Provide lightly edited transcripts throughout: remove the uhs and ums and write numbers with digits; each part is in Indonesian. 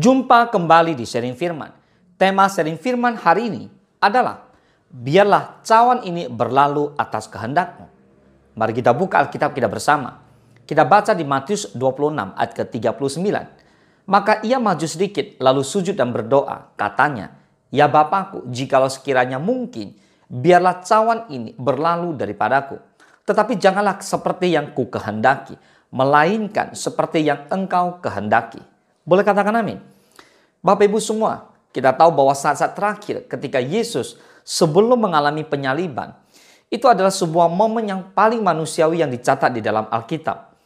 Jumpa kembali di Sharing Firman. Tema Sharing Firman hari ini adalah biarlah cawan ini berlalu atas kehendak-Mu. Mari kita buka Alkitab kita bersama. Kita baca di Matius 26 ayat ke-39. Maka ia maju sedikit lalu sujud dan berdoa. Katanya, "Ya Bapakku, jikalau sekiranya mungkin, biarlah cawan ini berlalu daripadaku. Tetapi janganlah seperti yang ku kehendaki, melainkan seperti yang Engkau kehendaki." Boleh katakan amin? Bapak Ibu semua, kita tahu bahwa saat-saat terakhir ketika Yesus sebelum mengalami penyaliban, itu adalah sebuah momen yang paling manusiawi yang dicatat di dalam Alkitab.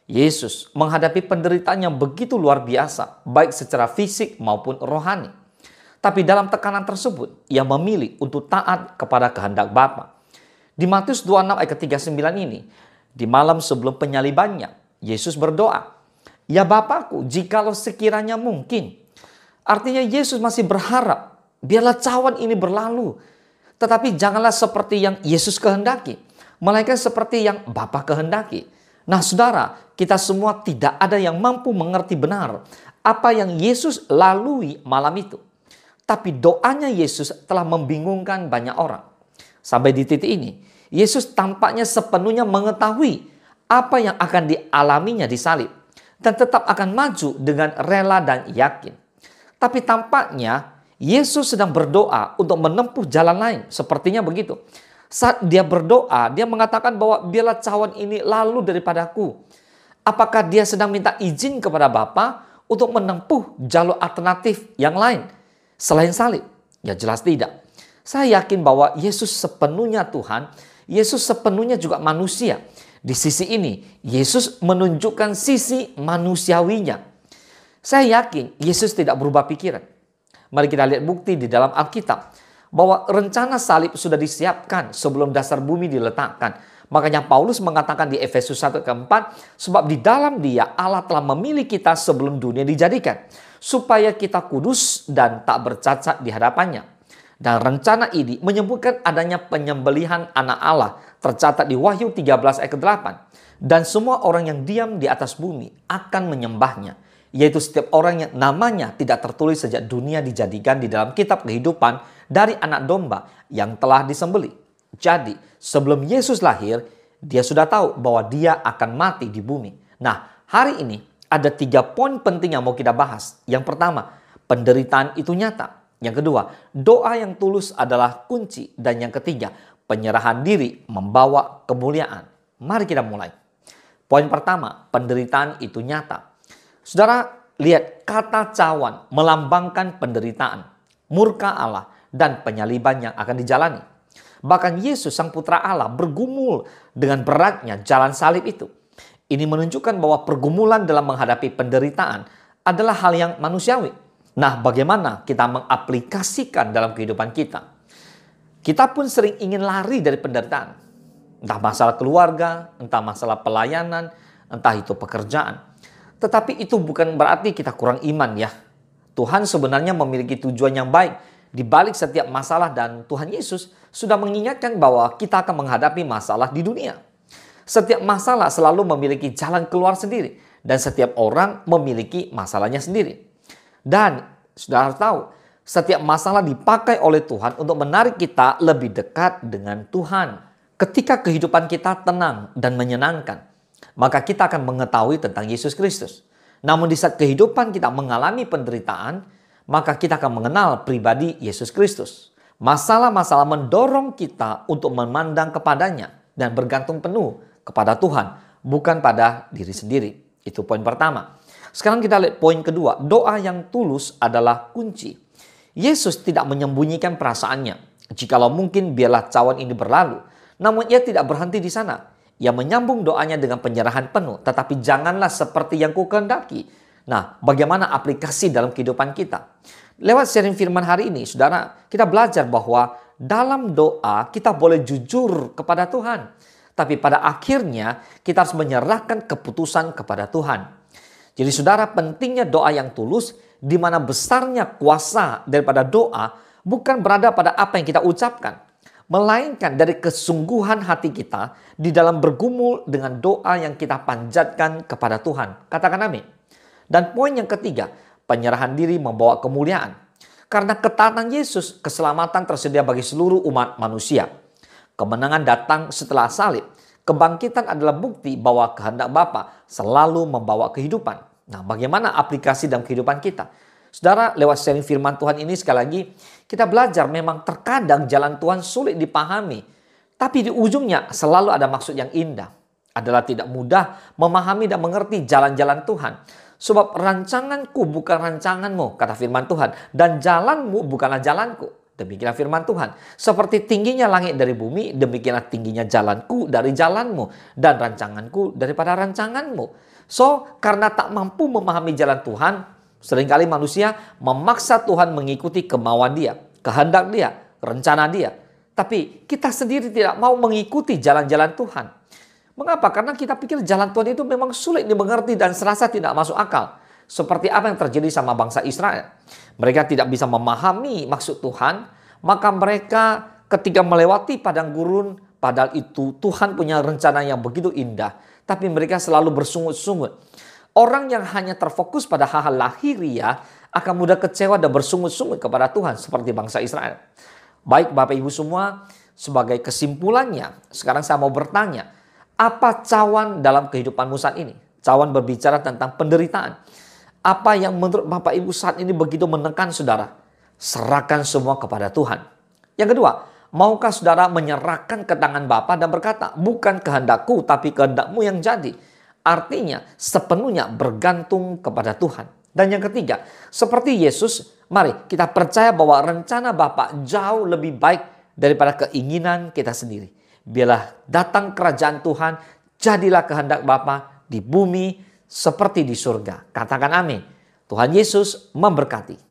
Yesus menghadapi penderitaan yang begitu luar biasa, baik secara fisik maupun rohani. Tapi dalam tekanan tersebut, ia memilih untuk taat kepada kehendak Bapa. Di Matius 26 ayat ke-39 ini, di malam sebelum penyalibannya, Yesus berdoa, "Ya Bapakku, jikalau sekiranya mungkin." Artinya Yesus masih berharap, biarlah cawan ini berlalu. Tetapi janganlah seperti yang Yesus kehendaki, melainkan seperti yang Bapa kehendaki. Nah saudara, kita semua tidak ada yang mampu mengerti benar apa yang Yesus lalui malam itu. Tapi doanya Yesus telah membingungkan banyak orang. Sampai di titik ini, Yesus tampaknya sepenuhnya mengetahui apa yang akan dialaminya di salib. Dan tetap akan maju dengan rela dan yakin. Tapi tampaknya Yesus sedang berdoa untuk menempuh jalan lain. Sepertinya begitu. Saat dia berdoa, dia mengatakan bahwa biarlah cawan ini lalu daripadaku. Apakah dia sedang minta izin kepada Bapa untuk menempuh jalur alternatif yang lain selain salib? Ya jelas tidak. Saya yakin bahwa Yesus sepenuhnya Tuhan, Yesus sepenuhnya juga manusia. Di sisi ini, Yesus menunjukkan sisi manusiawinya. Saya yakin Yesus tidak berubah pikiran. Mari kita lihat bukti di dalam Alkitab bahwa rencana salib sudah disiapkan sebelum dasar bumi diletakkan. Makanya Paulus mengatakan di Efesus 1 ke 4, sebab di dalam Dia Allah telah memilih kita sebelum dunia dijadikan, supaya kita kudus dan tak bercacat di hadapannya. Dan rencana ini menyebutkan adanya penyembelihan anak Allah tercatat di Wahyu 13 ayat ke-8. Dan semua orang yang diam di atas bumi akan menyembahnya. Yaitu setiap orang yang namanya tidak tertulis sejak dunia dijadikan di dalam kitab kehidupan dari anak domba yang telah disembelih. Jadi sebelum Yesus lahir, dia sudah tahu bahwa dia akan mati di bumi. Nah hari ini ada 3 poin penting yang mau kita bahas. Yang pertama, penderitaan itu nyata. Yang kedua, doa yang tulus adalah kunci. Dan yang ketiga, penyerahan diri membawa kemuliaan. Mari kita mulai. Poin pertama, penderitaan itu nyata. Saudara, lihat kata cawan melambangkan penderitaan, murka Allah, dan penyaliban yang akan dijalani. Bahkan Yesus sang putra Allah bergumul dengan beratnya jalan salib itu. Ini menunjukkan bahwa pergumulan dalam menghadapi penderitaan adalah hal yang manusiawi. Nah, bagaimana kita mengaplikasikan dalam kehidupan kita? Kita pun sering ingin lari dari penderitaan. Entah masalah keluarga, entah masalah pelayanan, entah itu pekerjaan. Tetapi itu bukan berarti kita kurang iman ya. Tuhan sebenarnya memiliki tujuan yang baik di balik setiap masalah dan Tuhan Yesus sudah mengingatkan bahwa kita akan menghadapi masalah di dunia. Setiap masalah selalu memiliki jalan keluar sendiri dan setiap orang memiliki masalahnya sendiri. Dan saudara tahu, setiap masalah dipakai oleh Tuhan untuk menarik kita lebih dekat dengan Tuhan. Ketika kehidupan kita tenang dan menyenangkan, maka kita akan mengetahui tentang Yesus Kristus. Namun di saat kehidupan kita mengalami penderitaan, maka kita akan mengenal pribadi Yesus Kristus. Masalah-masalah mendorong kita untuk memandang kepadanya dan bergantung penuh kepada Tuhan, bukan pada diri sendiri. Itu poin pertama. Sekarang kita lihat poin kedua, doa yang tulus adalah kunci. Yesus tidak menyembunyikan perasaannya. Jikalau mungkin biarlah cawan ini berlalu. Namun ia tidak berhenti di sana. Ia menyambung doanya dengan penyerahan penuh. Tetapi janganlah seperti yang kukehendaki. Nah, bagaimana aplikasi dalam kehidupan kita? Lewat sharing firman hari ini, saudara, kita belajar bahwa dalam doa kita boleh jujur kepada Tuhan. Tapi pada akhirnya kita harus menyerahkan keputusan kepada Tuhan. Jadi saudara, pentingnya doa yang tulus, di mana besarnya kuasa daripada doa bukan berada pada apa yang kita ucapkan, melainkan dari kesungguhan hati kita di dalam bergumul dengan doa yang kita panjatkan kepada Tuhan. Katakan amin. Dan poin yang ketiga, penyerahan diri membawa kemuliaan. Karena ketaatan Yesus, keselamatan tersedia bagi seluruh umat manusia. Kemenangan datang setelah salib. Kebangkitan adalah bukti bahwa kehendak Bapa selalu membawa kehidupan. Nah, bagaimana aplikasi dalam kehidupan kita? Saudara, lewat sharing firman Tuhan ini sekali lagi, kita belajar memang terkadang jalan Tuhan sulit dipahami. Tapi di ujungnya selalu ada maksud yang indah. Adalah tidak mudah memahami dan mengerti jalan-jalan Tuhan. Sebab rancanganku bukan rancanganmu, kata firman Tuhan. Dan jalanmu bukanlah jalanku. Demikianlah firman Tuhan. Seperti tingginya langit dari bumi, demikianlah tingginya jalanku dari jalanmu. Dan rancanganku daripada rancanganmu. So, karena tak mampu memahami jalan Tuhan, seringkali manusia memaksa Tuhan mengikuti kemauan dia, kehendak dia, rencana dia. Tapi kita sendiri tidak mau mengikuti jalan-jalan Tuhan. Mengapa? Karena kita pikir jalan Tuhan itu memang sulit dimengerti dan serasa tidak masuk akal. Seperti apa yang terjadi sama bangsa Israel. Mereka tidak bisa memahami maksud Tuhan, maka mereka ketika melewati padang gurun, padahal itu Tuhan punya rencana yang begitu indah, tapi mereka selalu bersungut-sungut. Orang yang hanya terfokus pada hal-hal lahiriah akan mudah kecewa dan bersungut-sungut kepada Tuhan seperti bangsa Israel. Baik Bapak Ibu semua, sebagai kesimpulannya, sekarang saya mau bertanya, apa cawan dalam kehidupanmu saat ini? Cawan berbicara tentang penderitaan. Apa yang menurut Bapak Ibu saat ini begitu menekan saudara? Serahkan semua kepada Tuhan. Yang kedua, maukah saudara menyerahkan ke tangan Bapa dan berkata, bukan kehendakku tapi kehendakmu yang jadi. Artinya sepenuhnya bergantung kepada Tuhan. Dan yang ketiga, seperti Yesus, mari kita percaya bahwa rencana Bapa jauh lebih baik daripada keinginan kita sendiri. Biarlah datang kerajaan Tuhan, jadilah kehendak Bapa di bumi seperti di surga. Katakan amin. Tuhan Yesus memberkati.